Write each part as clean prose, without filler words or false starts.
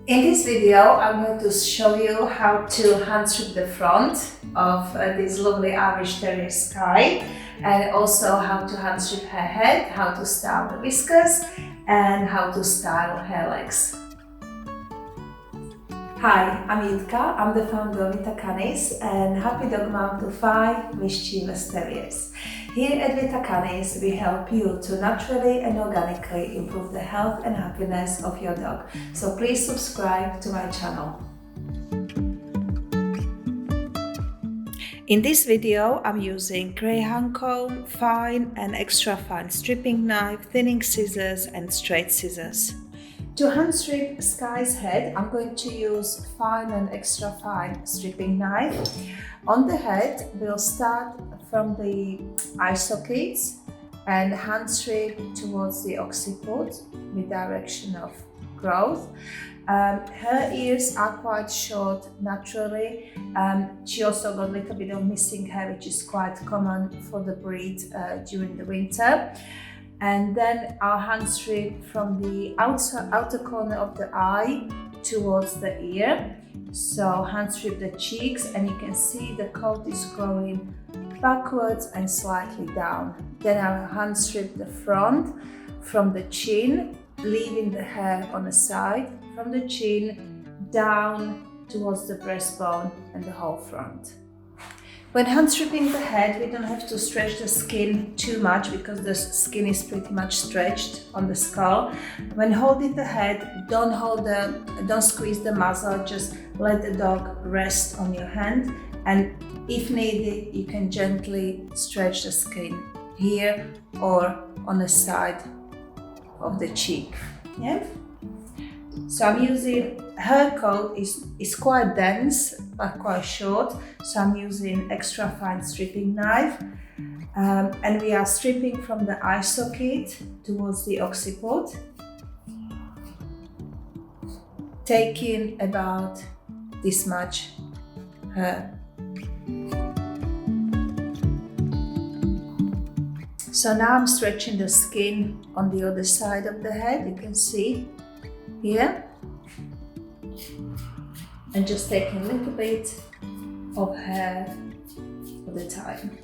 In this video, I'm going to show you how to hand strip the front of this lovely Irish Terrier Skye, and also how to hand strip her head, how to style the whiskers, and how to style her legs. Hi, I'm Jitka, I'm the founder of Vita Canis and happy dog mom to 5 mischievous terriers. Here at Vita Canis, we help you to naturally and organically improve the health and happiness of your dog. So please subscribe to my channel. In this video, I'm using greyhound comb, fine and extra fine stripping knife, thinning scissors and straight scissors. To hand strip Skye's head, I'm going to use fine and extra fine stripping knife. On the head, we'll start from the eye sockets and hand strip towards the occiput with direction of growth. Her ears are quite short naturally. She also got a little bit of missing hair, which is quite common for the breed during the winter. And then I'll hand strip from the outer corner of the eye towards the ear. So hand strip the cheeks, and you can see the coat is growing backwards and slightly down. Then I'll hand strip the front from the chin, leaving the hair on the side, from the chin down towards the breastbone and the whole front. When hand stripping the head, we don't have to stretch the skin too much because the skin is pretty much stretched on the skull. When holding the head, don't squeeze the muzzle, just let the dog rest on your hand, and if needed, you can gently stretch the skin here or on the side of the cheek. Yeah? So I'm using, her coat is quite dense but quite short, so I'm using extra fine stripping knife, and we are stripping from the eye socket towards the occiput, taking about this much hair. So now I'm stretching the skin on the other side of the head, you can see here, and just taking a little bit of hair at a time.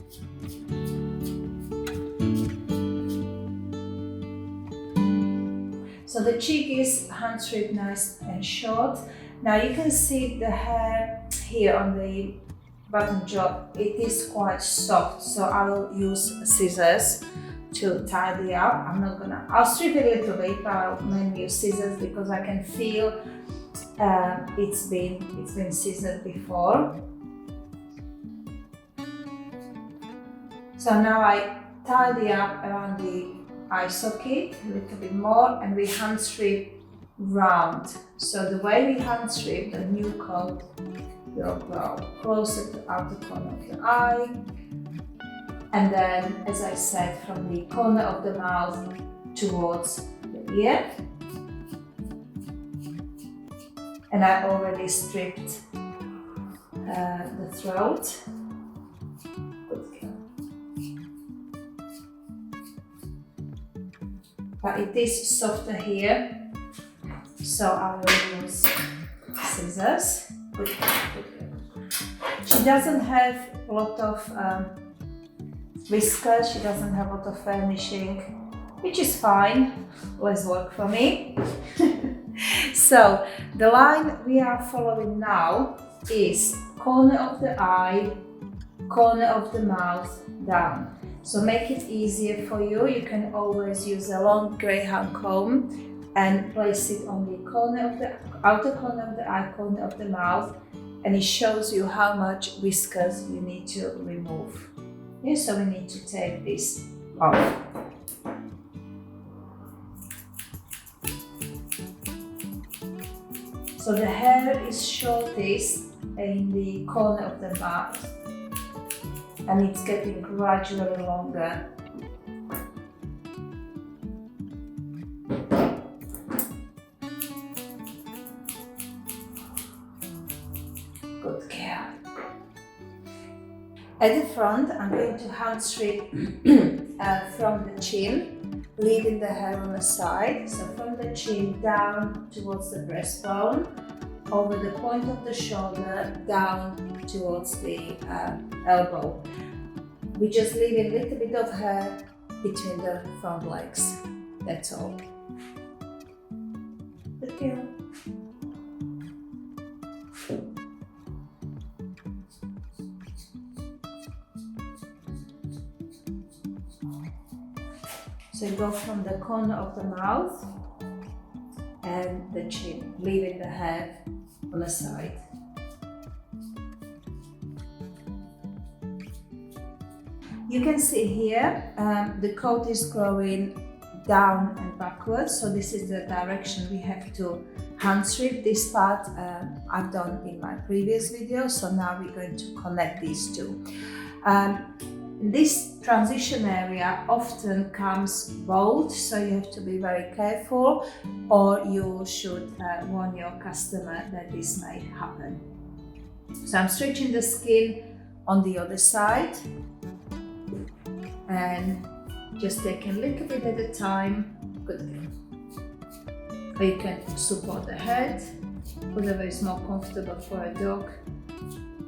So the cheek is hand stripped nice and short. Now you can see the hair here on the bottom jaw, it is quite soft, so I will use scissors to tidy up. I'll strip it a little bit, but I'll mainly use scissors because I can feel it's been scissored before. So now I tidy up around the eye socket a little bit more, and we hand strip round. So the way we hand strip, the new coat will grow closer to the outer corner of the eye, and then, as I said, from the corner of the mouth towards the ear. And I already stripped the throat. Good girl. But it is softer here, so I will use scissors. Good girl, good girl. She doesn't have a lot of whiskers, she doesn't have a lot of furnishing, which is fine, less work for me. So the line we are following now is corner of the eye, corner of the mouth, down. So make it easier for you, you can always use a long greyhound comb and place it on the corner of the outer corner of the eye, corner of the mouth, and it shows you how much whiskers you need to remove. Yeah, so we need to take this off. So the hair is shortest in the corner of the mouth, and it's getting gradually longer. Good girl. At the front, I'm going to hand strip from the chin. leaving the hair on the side, so from the chin down towards the breastbone, over the point of the shoulder, down towards the elbow. We just leave a little bit of hair between the front legs, that's all. Good girl. So you go from the corner of the mouth and the chin, leaving the hair on the side. You can see here the coat is growing down and backwards, so this is the direction we have to hand strip. This part I've done in my previous video, so now we're going to connect these two. This transition area often comes bald, so you have to be very careful, or you should warn your customer that this may happen. So I'm stretching the skin on the other side and just taking a little bit at a time. Good. Or you can support the head, whatever is more comfortable for a dog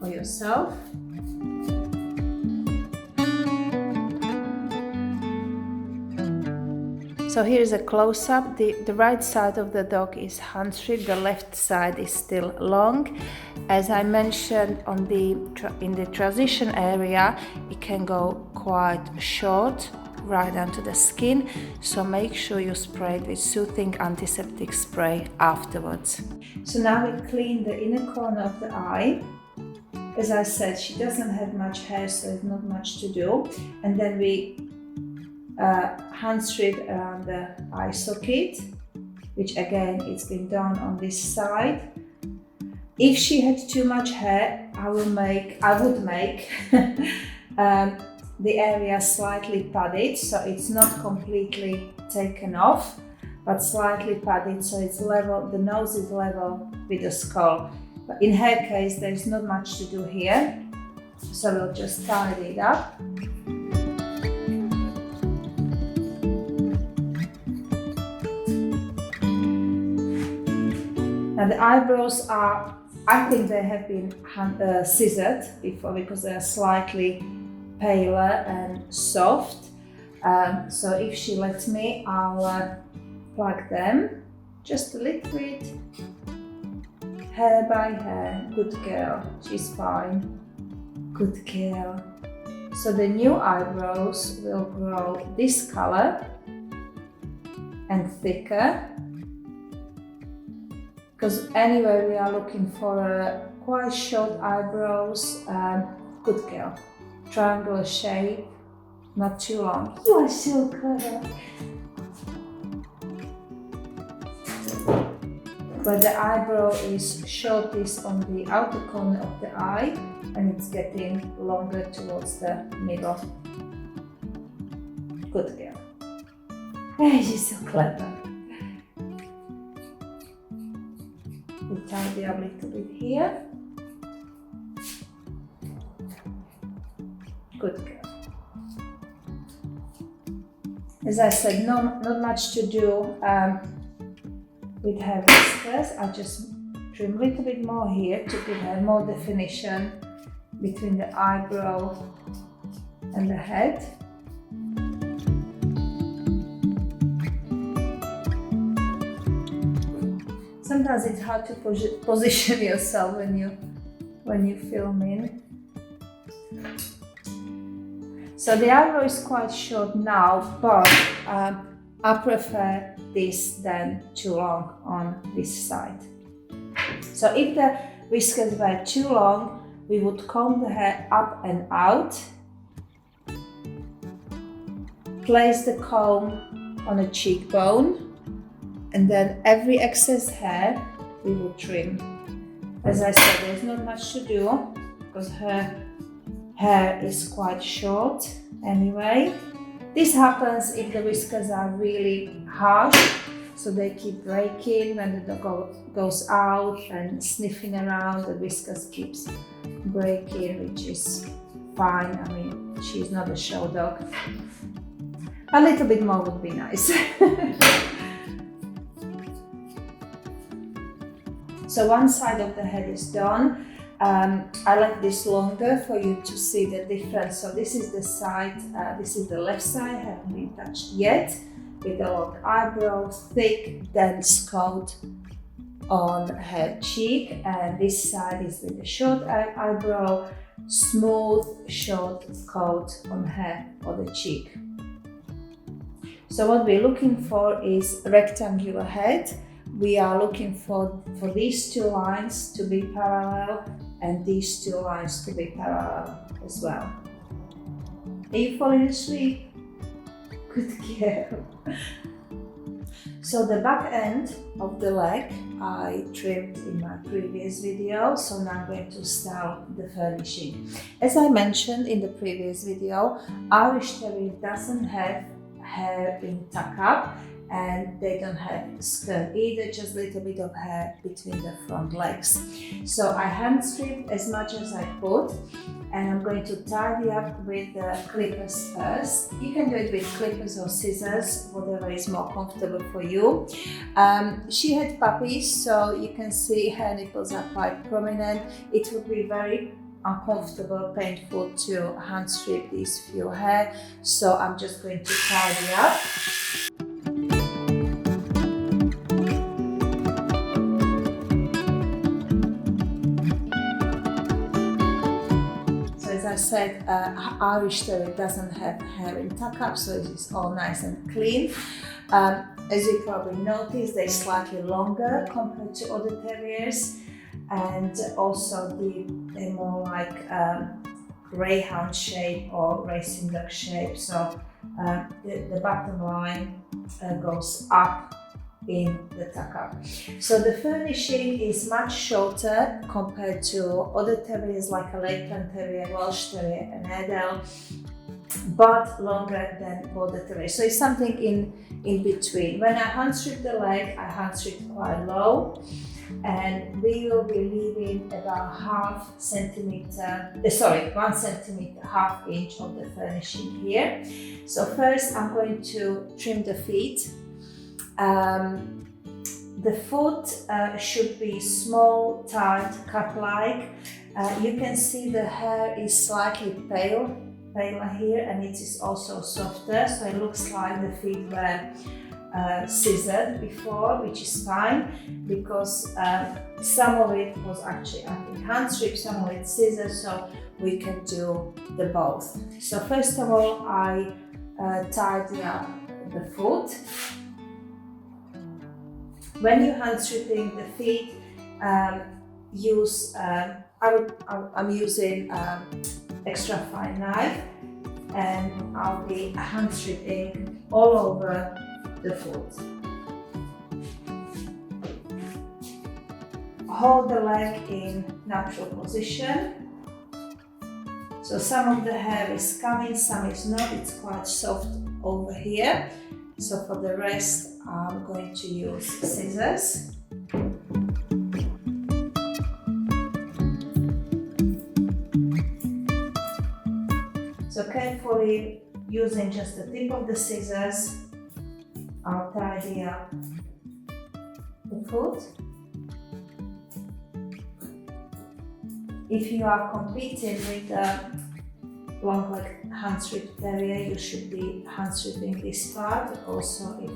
or yourself. So here is a close-up. The right side of the dog is hand stripped, the left side is still long. As I mentioned in the transition area, it can go quite short right onto the skin, so make sure you spray it with soothing antiseptic spray afterwards. So now we clean the inner corner of the eye. As I said, she doesn't have much hair, so there's not much to do. And then we hand strip around the eye socket, which again it's been done on this side. If she had too much hair, I would make the area slightly padded, so it's not completely taken off, but slightly padded, so it's level. The nose is level with the skull. But in her case, there's not much to do here, so we'll just tidy it up. Now the eyebrows are, I think they have been scissored before because they are slightly paler and soft. So if she lets me, I'll plug them just a little bit, hair by hair. Good girl, she's fine. Good girl. So the new eyebrows will grow this color and thicker. Because anyway, we are looking for quite short eyebrows. Good girl. Triangular shape, not too long. You are so clever. But the eyebrow is shortest on the outer corner of the eye, and it's getting longer towards the middle. Good girl. Hey, she's so clever. We tidy up a little bit here. Good girl. As I said, not much to do with her whiskers. I just trim a little bit more here to give her more definition between the eyebrow and the head. Sometimes it's hard to position yourself when you film in. So the eyebrow is quite short now, but I prefer this than too long on this side. So if the whiskers were too long, we would comb the hair up and out, place the comb on a cheekbone, and then every excess hair we will trim. As I said, there's not much to do because her hair is quite short anyway. This happens if the whiskers are really harsh, so they keep breaking when the dog goes out and sniffing around. The whiskers keeps breaking, which is fine. I mean, she's not a show dog. A little bit more would be nice. So one side of the head is done. I left this longer for you to see the difference. So this is the side, this is the left side, haven't been touched yet, with a long eyebrow, thick, dense coat on her cheek, and this side is with a short eyebrow, smooth, short coat on her other cheek. So what we're looking for is rectangular head. We are looking for these two lines to be parallel and these two lines to be parallel as well. Are you falling asleep? Good girl. So the back end of the leg I trimmed in my previous video, so now I'm going to start the furnishing. As I mentioned in the previous video, Irish Terrier doesn't have hair in tuck-up, and they don't have skirt either, just a little bit of hair between the front legs. So I hand stripped as much as I could, and I'm going to tidy up with the clippers first. You can do it with clippers or scissors, whatever is more comfortable for you. She had puppies, so you can see her nipples are quite prominent. It would be very uncomfortable, painful to hand strip these few hair, so I'm just going to tidy up. As I said, Irish Terrier doesn't have hair in tuck-up, so it's all nice and clean. As you probably noticed, they're slightly longer compared to other terriers, and also they're more like greyhound shape or racing dog shape. So the bottom line goes up in the tuck-up. So the furnishing is much shorter compared to other terriers like a Lakeland Terrier, Welsh Terrier and Airedale, but longer than Border Terrier. So it's something in between. When I hand strip the leg, I hand strip quite low, and we will be leaving about 1 centimeter, half inch of the furnishing here. So first I'm going to trim the feet. The foot should be small, tight, cut-like. You can see the hair is slightly paler here, and it is also softer, so it looks like the feet were scissored before, which is fine, because some of it was actually, I think, hand strip, some of it scissors, so we can do the both. So first of all, I tidy up the foot. When you're hand stripping the feet, I'm using extra fine knife, and I'll be hand stripping all over the foot. Hold the leg in natural position. So some of the hair is coming, some is not. It's quite soft over here. So for the rest, I'm going to use scissors. So carefully, using just the tip of the scissors, I'll tidy up the foot. If you are competing with a long leg hand strip terrier, you should be hand stripping this part. Also, if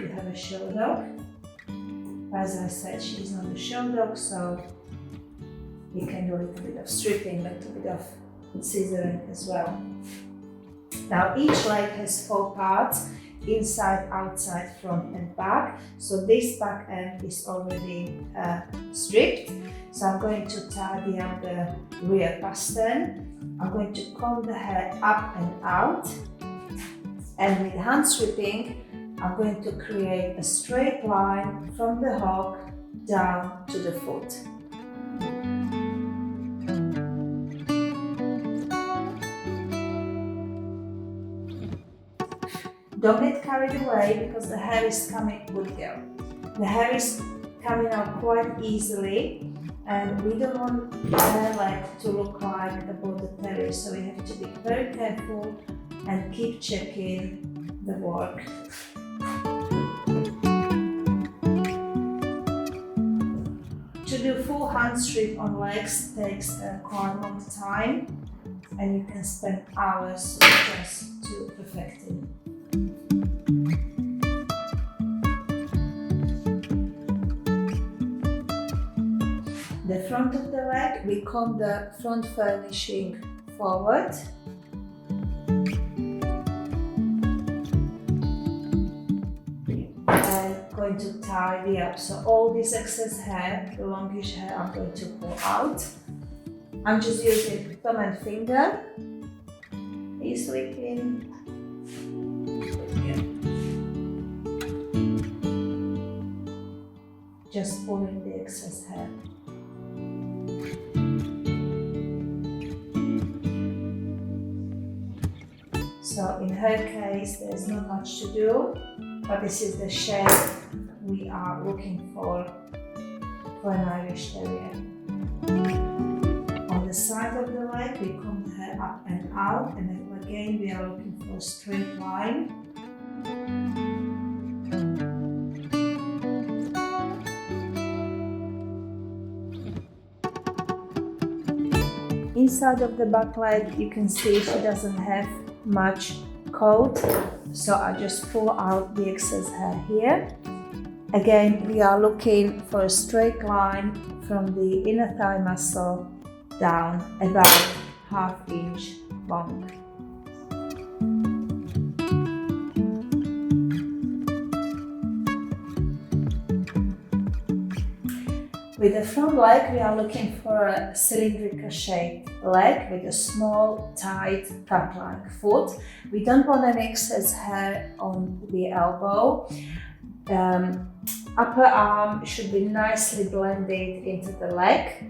you have a show dog. As I said, she's not a show dog, so you can do a little bit of stripping, a little bit of scissoring as well. Now each leg has 4 parts: inside, outside, front and back. So this back end is already stripped. So I'm going to tidy up the rear pastern. I'm going to comb the hair up and out. And with hand stripping, I'm going to create a straight line from the hock down to the foot. Don't get carried away because the hair is coming, good girl. The hair is coming out quite easily, and we don't want the hair leg to look like a Border Terrier, so we have to be very careful and keep checking the work. To do full hand strip on legs takes quite a long time, and you can spend hours just to perfect it. The front of the leg, we comb the front furnishing forward. Going to tidy up. So all this excess hair, the longish hair, I'm going to pull out. I'm just using thumb and finger. Are you sleeping? Just pulling the excess hair. So in her case, there's not much to do, but this is the shape we are looking for an Irish Terrier. On the side of the leg, we comb the hair up and out, and then again we are looking for a straight line. Inside of the back leg, you can see she doesn't have much coat, so I just pull out the excess hair here. Again, we are looking for a straight line from the inner thigh muscle down about ½ inch long. With the front leg, we are looking for a cylindrical shaped leg with a small, tight, cup-like foot. We don't want any excess hair on the elbow. Upper arm should be nicely blended into the leg.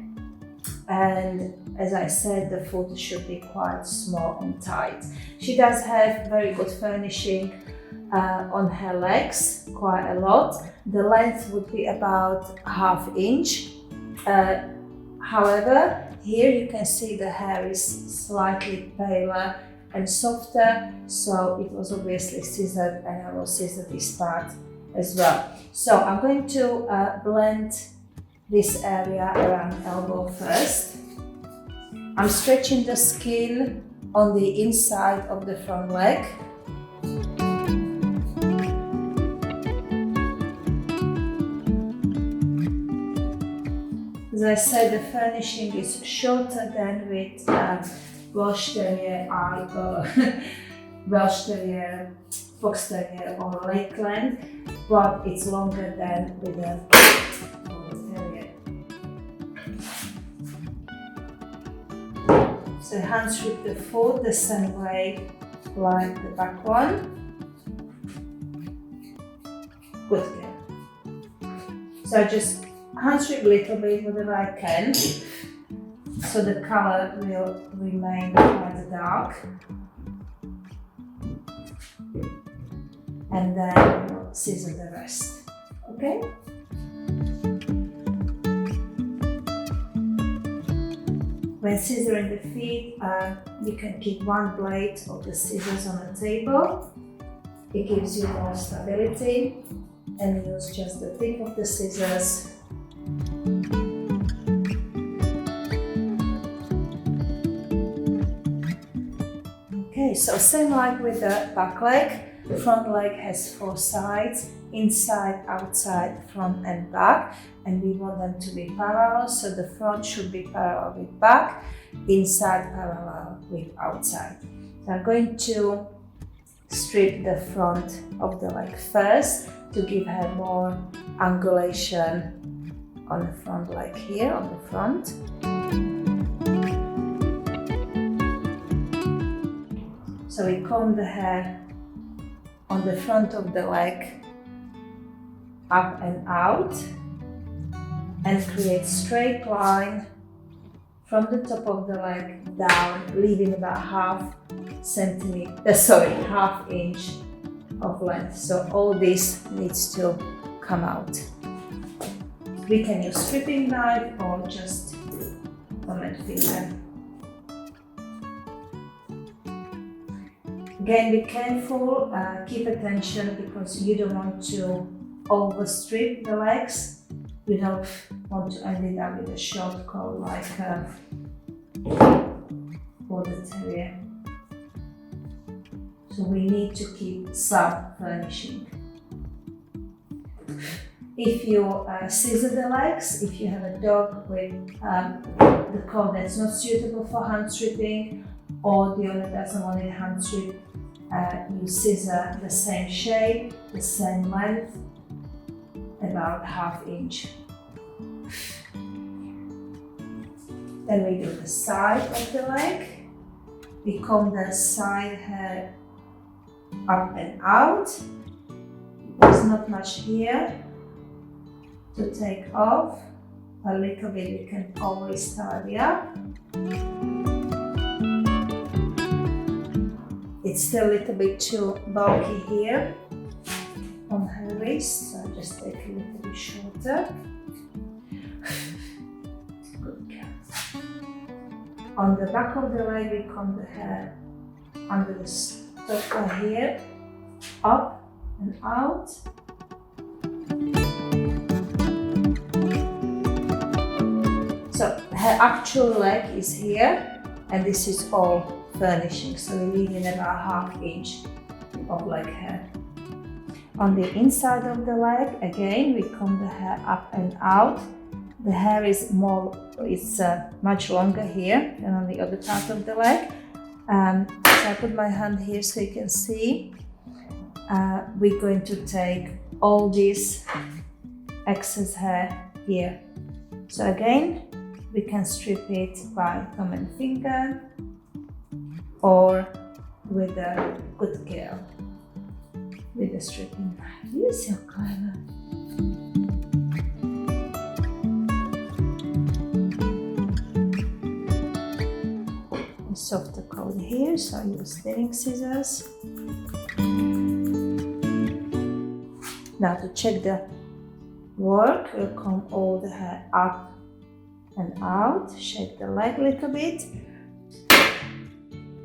And as I said, the foot should be quite small and tight. She does have very good furnishing on her legs, quite a lot. The length would be about ½ inch. However, here you can see the hair is slightly paler and softer, so it was obviously scissored, and I will scissor this part as well. So I'm going to blend this area around elbow first. I'm stretching the skin on the inside of the front leg. As I said, the furnishing is shorter than with Welsh Terrier, Welsh Terrier, Fox Terrier or Lakeland, but it's longer than with a Terrier. So hand strip the foot the same way like the back one. Good girl. So just hand strip a little bit whatever I can, so the color will remain quite dark, and then we'll scissor the rest. Okay? When scissoring the feet, you can keep one blade of the scissors on the table. It gives you more stability, and use just the tip of the scissors. Okay, so same like with the back leg, the front leg has 4 sides, inside, outside, front and back, and we want them to be parallel, so the front should be parallel with back, inside parallel with outside. So I'm going to strip the front of the leg first to give her more angulation on the front leg here, on the front. So we comb the hair on the front of the leg up and out, and create straight line from the top of the leg down, leaving about ½ inch of length. So all this needs to come out. We can use stripping knife or just thumb and finger. Again, be careful, keep attention because you don't want to overstrip the legs. You don't want to end up with a short coat like Border Terrier. So we need to keep some furnishing. If you scissor the legs, if you have a dog with the coat that's not suitable for hand stripping, or the owner doesn't want it hand stripped, you scissor the same shape, the same length, about ½ inch. Then we do the side of the leg. We comb the side hair up and out. There's not much here to take off. A little bit we can always tidy up. It's still a little bit too bulky here on her wrist, so I'll just take a little bit shorter. Good girl. On the back of the leg, we comb the hair under the stopper here, up and out. So her actual leg is here, and this is all furnishing, so we leave in about ½ inch of leg hair. On the inside of the leg, again, we comb the hair up and out. The hair is much longer here than on the other part of the leg. So I put my hand here so you can see. We're going to take all this excess hair here. So again, we can strip it by thumb and finger or with a good girl with a stripping knife. You're so clever. A softer coat here, so I use thinning scissors. Now to check the work, we'll comb all the hair up and out, shake the leg a little bit,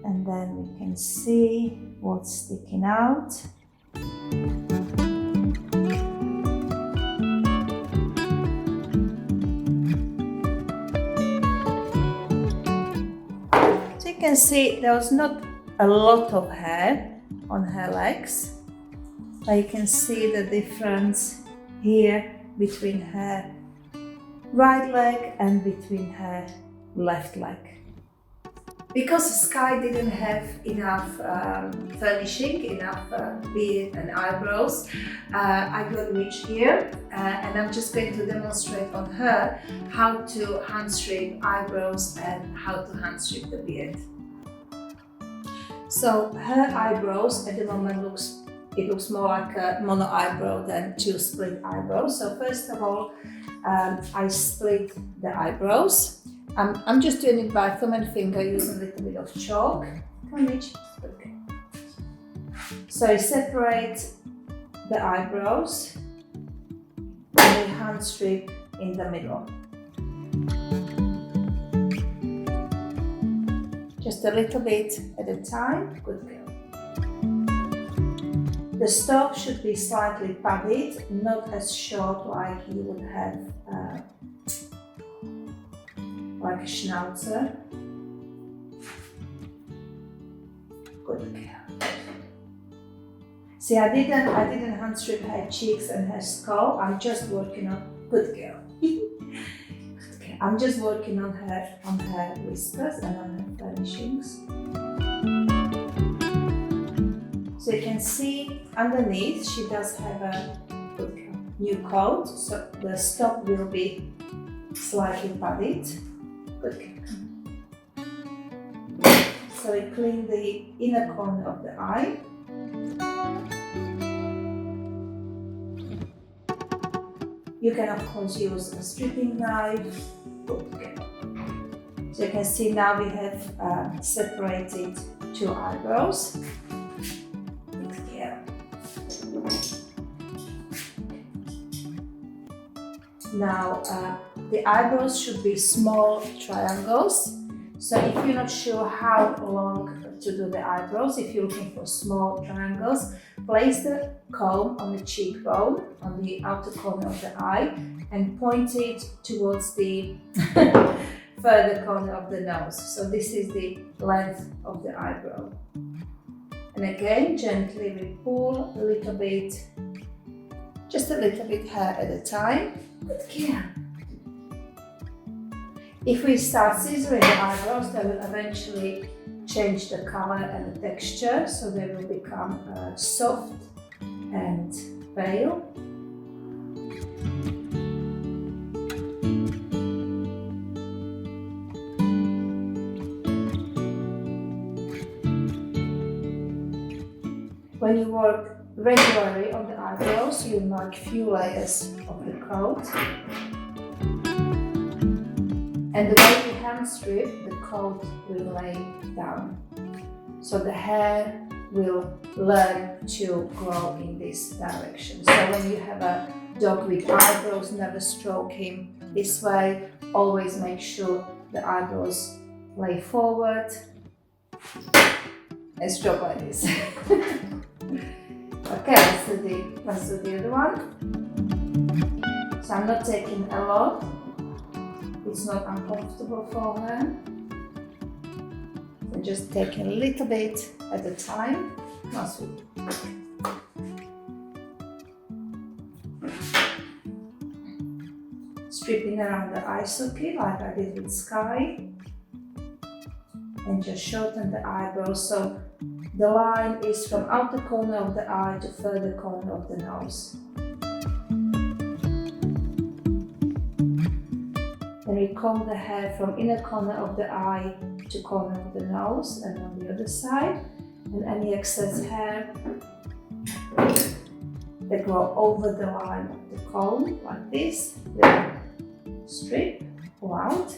and then we can see what's sticking out. So you can see there was not a lot of hair on her legs, but you can see the difference here between her right leg and between her left leg. Because Sky didn't have enough furnishing, enough beard and eyebrows, I got Rich here, and I'm just going to demonstrate on her how to hand strip eyebrows and how to hand strip the beard. So her eyebrows at the moment looks more like a mono eyebrow than two split eyebrows. So first of all, I split the eyebrows. I'm just doing it by thumb and finger using a little bit of chalk. Come on, Mitch. Okay. So I separate the eyebrows and I hand strip in the middle. Just a little bit at a time. Good girl. The stop should be slightly padded, not as short like you would have like a schnauzer. Good girl. See, I didn't hand strip her cheeks and her skull. I'm just working on good girl. Okay, I'm just working on her whiskers and on her furnishings. So you can see underneath she does have a new coat, so the stop will be slightly padded. Good. So we clean the inner corner of the eye. You can of course use a stripping knife. Good. So you can see now we have separated two eyebrows. Now, the eyebrows should be small triangles. So if you're not sure how long to do the eyebrows. If you're looking for small triangles, place the comb on the cheekbone, on the outer corner of the eye, and point it towards the further corner of the nose. So this is the length of the eyebrow. And again, gently we pull a little bit, just a little bit hair at a time. Good care. If we start scissoring the eyebrows, they will eventually change the color and the texture, so they will become soft and pale. When you work regularly on the eyebrows, you mark few layers of the coat. And the way you hand strip, the coat will lay down. So the hair will learn to grow in this direction. So when you have a dog with eyebrows, never stroke him this way. Always make sure the eyebrows lay forward and stroke like this. Okay, let's do the other one. So I'm not taking a lot. It's not uncomfortable for her. So just taking a little bit at a time. Now sweet. Stripping around the eye socket like I did with Sky. And just shorten the eyebrows so the line is from outer corner of the eye to further corner of the nose. Then we comb the hair from inner corner of the eye to corner of the nose and on the other side. And any excess hair that grow over the line of the comb like this, we'll strip, pull out.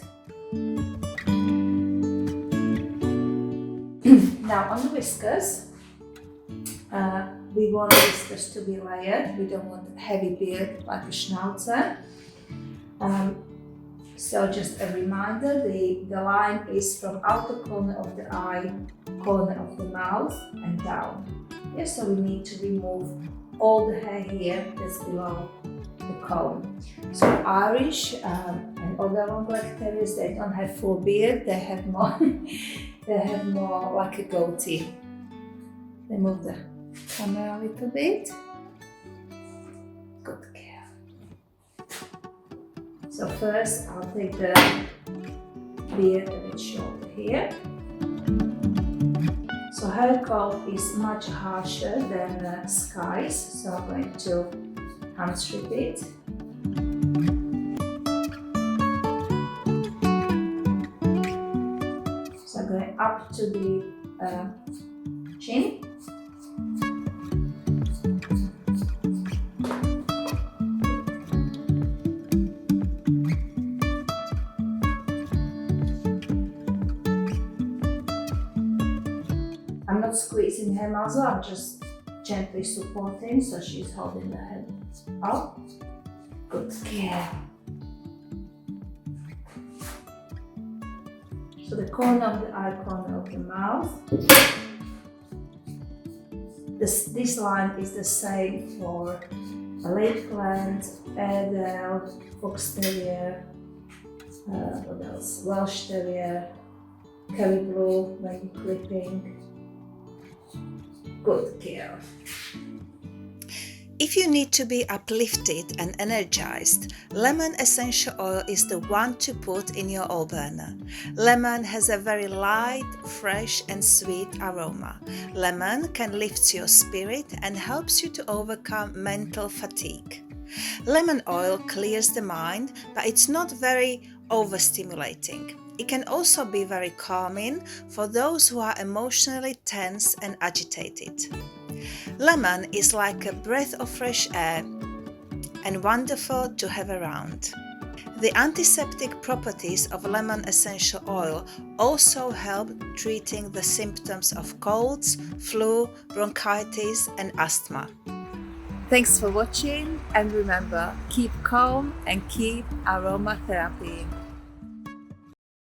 Now on the whiskers, we want the whiskers to be layered. We don't want a heavy beard like a schnauzer. So just a reminder, the line is from outer corner of the eye, corner of the mouth and down. Yeah, so we need to remove all the hair here that's below the comb. So Irish and other long-legged terriers, they don't have full beard, they have more like a goatee. They move the camera a little bit. Good care. So first I'll take the beard a bit shorter here. So her coat is much harsher than Sky's, so I'm going to hand strip it. So I'm going up to the chin. I'm not squeezing her muzzle, I'm just gently supporting so she's holding the head up. Good care. So the corner of the eye, corner of the mouth. This line is the same for a Lakeland, Airedale, Fox Terrier, what else? Welsh Terrier, Kerry Blue when you're clipping. Good care. If you need to be uplifted and energized, lemon essential oil is the one to put in your oil burner. Lemon has a very light, fresh and sweet aroma. Lemon can lift your spirit and helps you to overcome mental fatigue. Lemon oil clears the mind, but it's not very overstimulating. It can also be very calming for those who are emotionally tense and agitated. Lemon is like a breath of fresh air and wonderful to have around. The antiseptic properties of lemon essential oil also help treating the symptoms of colds, flu, bronchitis and asthma. Thanks for watching, and remember, keep calm and keep aromatherapy.